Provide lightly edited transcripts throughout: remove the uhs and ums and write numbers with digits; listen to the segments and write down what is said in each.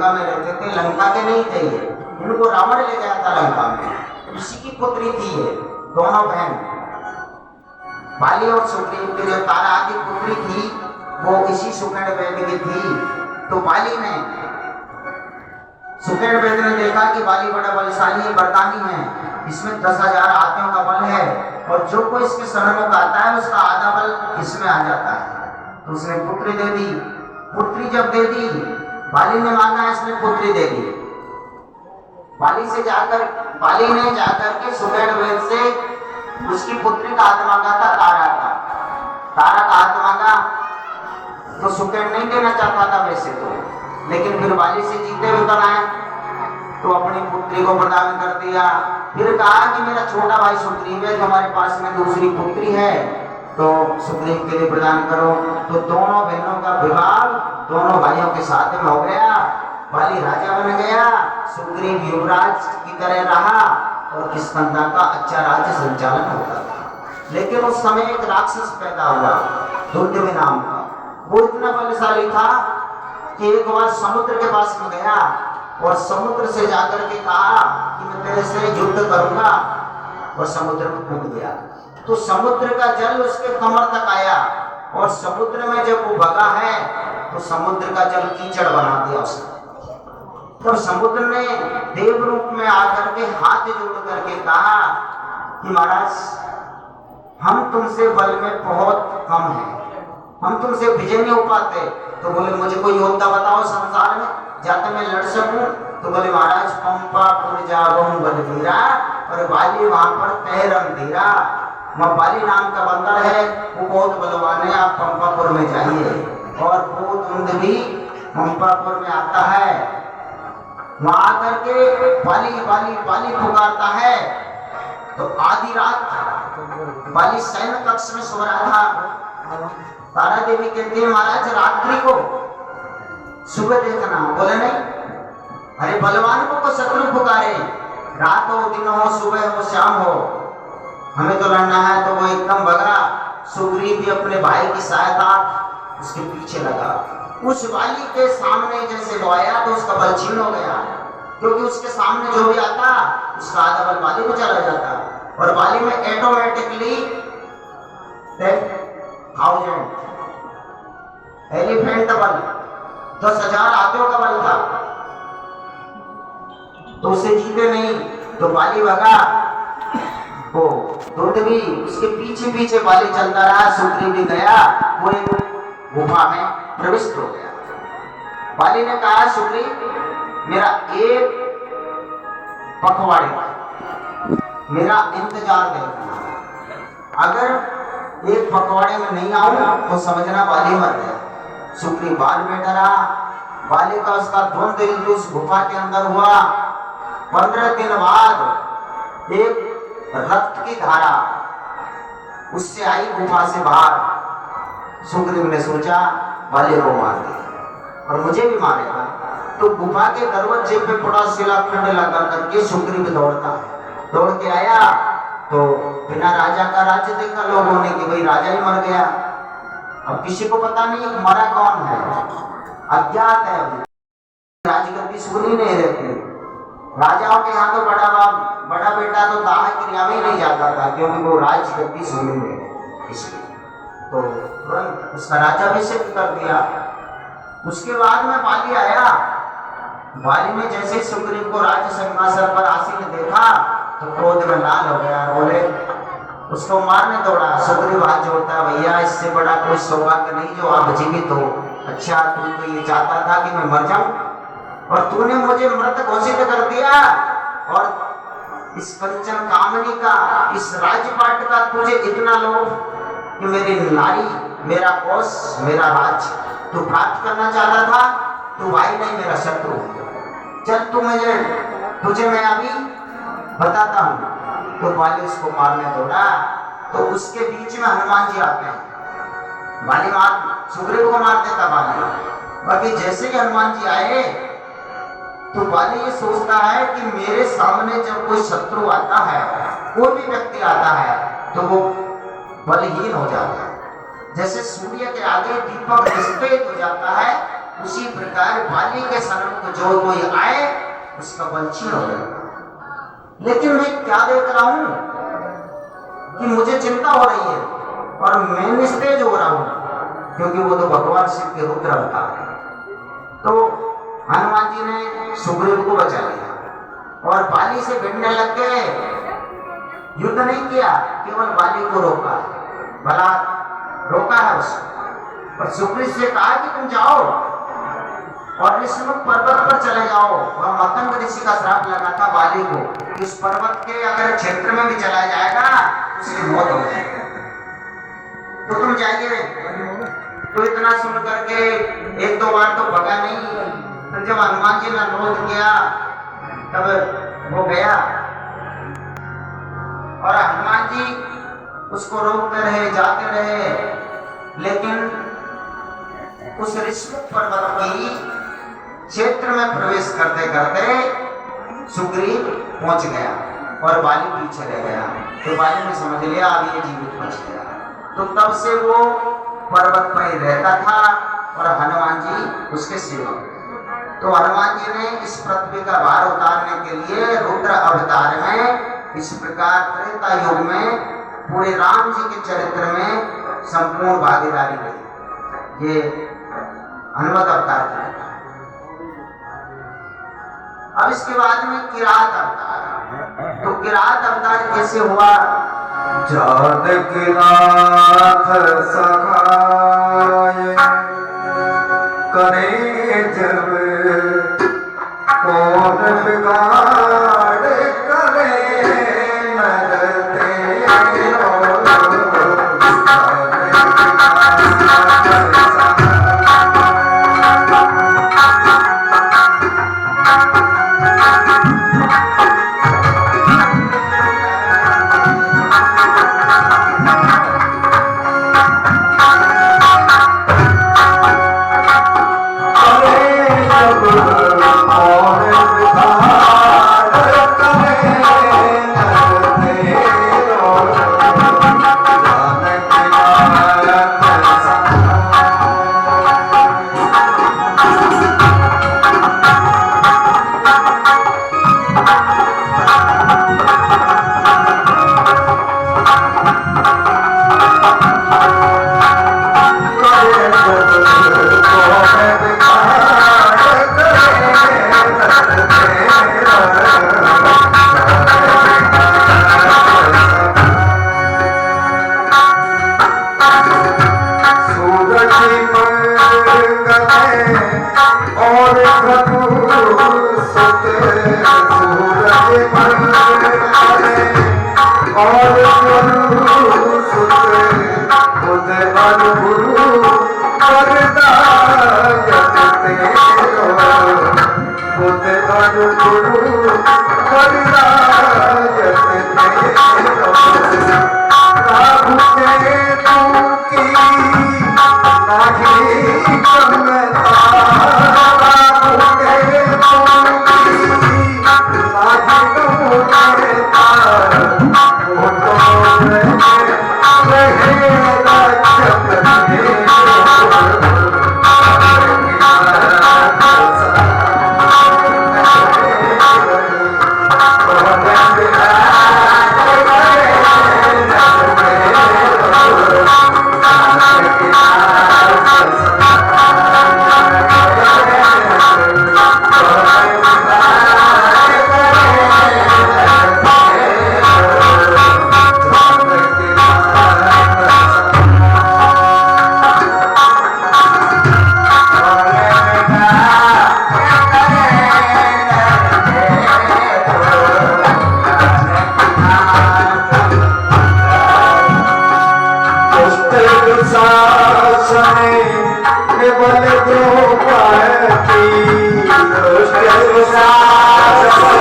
लंका में रहते थे, लंका के नहीं थे ये, इनको रावण ले गया था लंका में। इसी की पुत्री थी ये, दोनों बहन बाली और सुग्रीव की जो तारा आदि पुत्री थी वो इसी सुकेण वैद की थी। तो बाली ने सुकेण वैद ने देखा कि बाली बड़ा बलशाली है, बरदानी है, इसमें 10,000 हाथियों का बल है और जो कोई इसके सन्मुख आता है उसका आधा बल इसमें आ जाता है। तो उसने पुत्री दे दी। पुत्री जब दे दी, बाली ने मांगा, इसने पुत्री दे दी। बाली ने जाकर के सुकेण वैद से उसकी पुत्री का हाथ मांगा था, तारा का हाथ मांगा। तो सुकेण नहीं देना चाहता था वैसे तो, लेकिन फिर बाली से जीते हुए बनाए तो अपनी पुत्री को प्रदान कर दिया। फिर कहा कि मेरा छोटा भाई सुग्रीव है, हमारे पास में दूसरी पुत्री है, तो सुग्रीव के लिए प्रदान करो। तो दोनों बहनों का विवाह दोनों भाइयों के साथ में हो गया। बाली राजा बन गया, सुग्रीव युवराज की तरह रहा और किष्किंधा का अच्छा राज्य संचालन होता था। लेकिन उस समय एक राक्षस पैदा हुआ, दुर्दमन नाम का। वो इतना बलशाली था कि एक बार समुद्र के पास में गया और समुद्र से जाकर के कहा कि मैं तेरे से युद्ध करूंगा, और समुद्र में कूद गया। तो समुद्र का जल उसके कमर तक आया और समुद्र में जब वो भगा है तो समुद्र का जल कीचड़ बना दिया उसने। तो समुद्र ने देव रूप में आकर के हाथ जोड़ करके कहा कि महाराज, हम तुमसे बल में बहुत कम हैं, हम तुमसे विजय नहीं हो पाते। तो बोले मुझे कोई योद्धा बताओ संसार में जाते मैं लड़ सकूं। तो बोले महाराज, पंपापुर जाओ बलवीरा, और बाली वहां पर तैरम धीरा। बाली नाम का बंदर है, वो बहुत बलवान है, आप पंपापुर में जाइए। और वो धुंध भी पंपापुर में आता है, वहां आकर के बाली बाली बाली पुकारता है। तो आधी रात बाली सैन्य कक्ष में सो रहा था। तारा देवी कहती है महाराज, रात्रि को सुबह देखना। बोले नहीं, अरे बलवान को शत्रु पुकारे, रात हो दिन हो सुबह हो शाम हो, हमें तो लड़ना है। तो वो एकदम भगा। सुग्रीव भी अपने भाई की सहायता उसके पीछे लगा। उस बाली के सामने जैसे वो आया तो उसका बल छीन हो गया, क्योंकि उसके सामने जो भी आता उसका आधा बल बाली में चला जाता। और बाली में ऑटोमेटिकली 10,000 एलिफेंट बल, 10,000 हाथियों का बल था। तो उसे जीते नहीं, तो बाली भगा। वो दुर्द भी उसके पीछे पीछे बाली चलता रहा। सुग्रीव भी गया, वो एक गुफा में प्रविष्ट हो गया। बाली ने कहा, सुग्रीव मेरा एक पखवाड़े मेरा इंतजार देखना, अगर एक पखवाड़े में नहीं आऊंगा तो समझना बाली मर गया। सुग्रीव बाल बैठा रहा। बाली का उसका द्वंद्व उस गुफा के अंदर हुआ। 15 दिन बाद एक रक्त की धारा उससे आई गुफा से बाहर। सुग्रीव ने सोचा बाली को मार दिया और मुझे भी मारेगा। तो गुफा के दरवाजे पे पड़ा शिलाखंड लगा करके सुग्रीव दौड़ के आया। तो बिना राजा का राज्य देखा लोगों ने कि भाई राजा ही मर गया। अब किसी को पता नहीं मरा कौन है, अज्ञात है। अभी राजगद्दी सुनी नहीं रहती। राजाओं के यहाँ तो बड़ा बेटा तो दाह क्रिया में ही नहीं जाता था, क्योंकि वो राजगद्दी सुनी नहीं, इसलिए तो तुरंत उसका राजा अभिषेक कर दिया। उसके बाद में बाली आया। बाली ने जैसे सुग्रीव को राज्य सिंहासन पर आसीन देखा तो क्रोध में लाल हो गया। बोले उसको मारने दौड़ा। सुग्रीव हाथ जोड़ता, भैया इससे बड़ा कोई सौभाग्य नहीं जो आप जीवित हो। अच्छा, तू तो ये चाहता था कि मैं मर जाऊं और तूने मुझे मृत घोषित कर दिया, और इस कंचन कामनी का, इस राजपाट का तुझे इतना लोभ कि मेरी नारी, मेरा कोष, मेरा राज तू प्राप्त करना चाहता था। तू भाई नहीं, मेरा शत्रु। चल तुझे मैं अभी बताता हूँ। तो बाली उसको मारने दौड़ा। तो उसके बीच में हनुमान जी आते हैं। बाली सुग्रीव को मार देता बाली। बाकी जैसे ही हनुमान जी आए तो बाली ये सोचता है कि मेरे सामने जब कोई शत्रु आता है, कोई भी व्यक्ति आता है, तो वो बलहीन हो जाता है। जैसे सूर्य के आगे दीपक निष्पेद हो जाता है, उसी प्रकार बाली के शरण को जो कोई आए उसका बल क्षीण हो जाएगा। लेकिन मैं क्या देख रहा हूं कि मुझे चिंता हो रही है और मैं निस्तेज हो रहा हूं, क्योंकि वो तो भगवान शिव के रुद्र अवतार है। तो हनुमान जी ने सुग्रीव को बचा लिया और बाली से भिड़ने लग गए। युद्ध नहीं किया, केवल बाली को रोका, भला रोका है उसको। और सुग्रीव से कहा कि तुम जाओ और ऋषिमुख पर्वत पर चले जाओ। और मतंग ऋषि का श्राप लगा था बाली को, इस पर्वत के अगर क्षेत्र में भी चला जाएगा उसकी मौत हो जाएगी, तो तुम जाइए। तो इतना सुन करके एक दो बार तो भगा नहीं, फिर जब हनुमान जी ने अनुरोध किया तब वो गया। और हनुमान जी उसको रोकते रहे, जाते रहे, लेकिन उस ऋषिमुख पर्वत की क्षेत्र में प्रवेश करते करते सुग्रीव पहुंच गया और बाली पीछे रह गया। तो बाली ने समझ लिया अब ये जीवित बच गया। तो तब से वो पर्वत पर ही रहता था और हनुमान जी उसके सेवक। तो हनुमान जी ने इस पृथ्वी का भार उतारने के लिए रुद्र अवतार में इस प्रकार त्रेता युग में पूरे राम जी के चरित्र में संपूर्ण भागीदारी ली। ये हनुमत अवतार की कथा। अब इसके बाद में किरात अवतार। तो किरात अवतार कैसे हुआ? जानकीनाथ सखाय करे जब कौन बिगाड़ करे नर तेरो।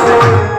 Bye.